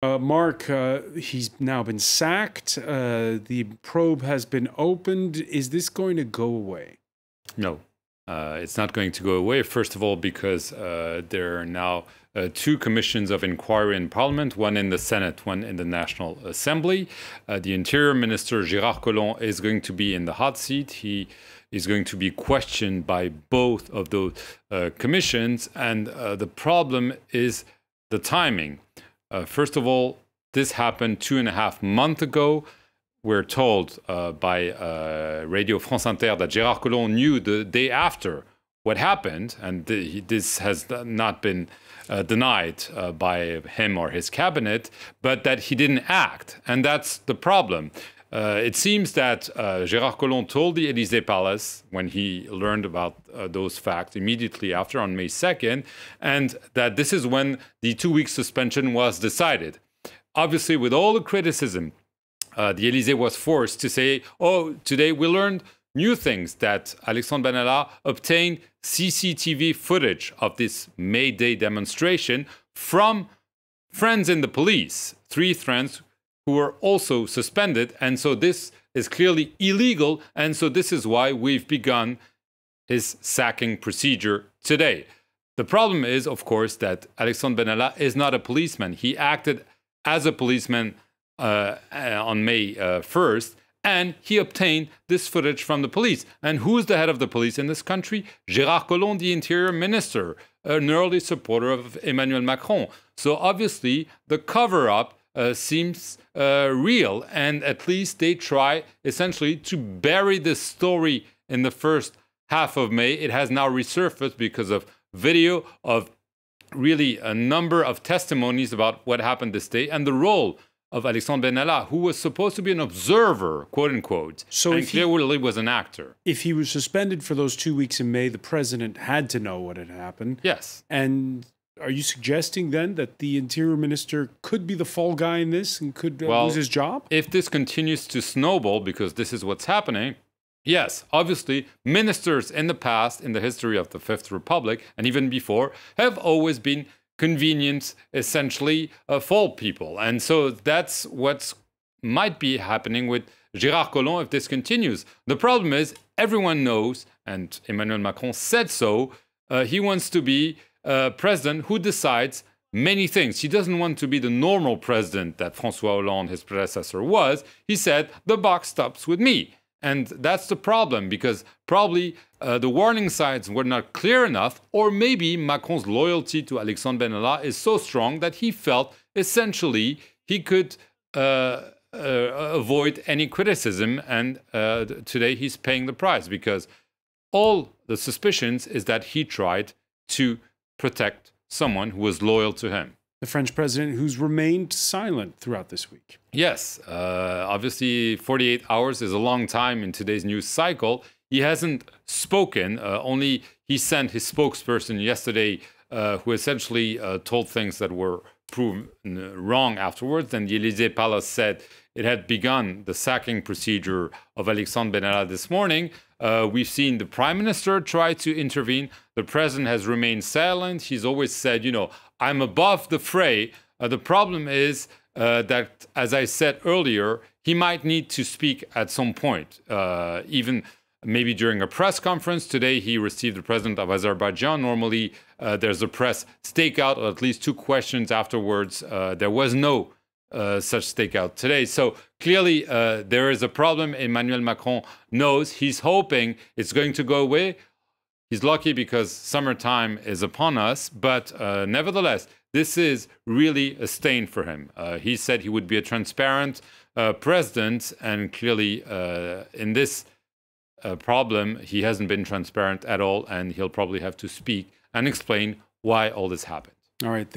Mark, he's now been sacked. The probe has been opened. Is this going to go away? No, it's not going to go away. First of all, because there are now two commissions of inquiry in Parliament, one in the Senate, one in the National Assembly. The Interior Minister, Gérard Collomb, is going to be in the hot seat. He is going to be questioned by both of those commissions. And the problem is the timing. First of all, this happened 2.5 months ago. We're told by Radio France Inter that Gérard Collomb knew the day after what happened, and this has not been denied by him or his cabinet, but that he didn't act, and that's the problem. It seems that Gérard Collomb told the Élysée Palace when he learned about those facts immediately after on May 2nd, and that this is when the 2-week suspension was decided. Obviously, with all the criticism, the Élysée was forced to say, oh, today we learned new things, that Alexandre Benalla obtained CCTV footage of this May Day demonstration from friends in the police, 3 friends who were also suspended. And so this is clearly illegal. And so this is why we've begun his sacking procedure today. The problem is, of course, that Alexandre Benalla is not a policeman. He acted as a policeman on May 1st, and he obtained this footage from the police. And who is the head of the police in this country? Gérard Collomb, the Interior Minister, an early supporter of Emmanuel Macron. So obviously, the cover-up seems real, and at least they try essentially to bury this story in the first half of May. It has now resurfaced because of video of really a number of testimonies about what happened this day and the role of Alexandre Benalla, who was supposed to be an observer, quote unquote, so and clearly was an actor. If he was suspended for those 2 weeks in May, the president had to know what had happened. Yes. And are you suggesting then that the interior minister could be the fall guy in this and could lose his job? If this continues to snowball, because this is what's happening, yes, obviously, ministers in the past, in the history of the Fifth Republic, and even before, have always been convenient, essentially, fall people. And so that's what might be happening with Gérard Collomb if this continues. The problem is, everyone knows, and Emmanuel Macron said so, he wants to be a president who decides many things. He doesn't want to be the normal president that François Hollande, his predecessor, was. He said, the buck stops with me. And that's the problem, because probably the warning signs were not clear enough, or maybe Macron's loyalty to Alexandre Benalla is so strong that he felt essentially he could avoid any criticism, and today he's paying the price, because all the suspicions is that he tried to protect someone who was loyal to him. The French president who's remained silent throughout this week. Yes, obviously 48 hours is a long time in today's news cycle. He hasn't spoken, only he sent his spokesperson yesterday who essentially told things that were proven wrong afterwards. And the Élysée Palace said it had begun the sacking procedure of Alexandre Benalla this morning. We've seen the prime minister try to intervene. The president has remained silent. He's always said, you know, I'm above the fray. The problem is that, as I said earlier, he might need to speak at some point, even maybe during a press conference. Today, he received the president of Azerbaijan. Normally, there's a press stakeout, or at least 2 questions afterwards. There was no such stakeout today. So clearly, there is a problem. Emmanuel Macron knows. He's hoping it's going to go away. He's lucky because summertime is upon us, but nevertheless, this is really a stain for him. He said he would be a transparent president, and clearly in this problem, he hasn't been transparent at all, and he'll probably have to speak and explain why all this happened. All right.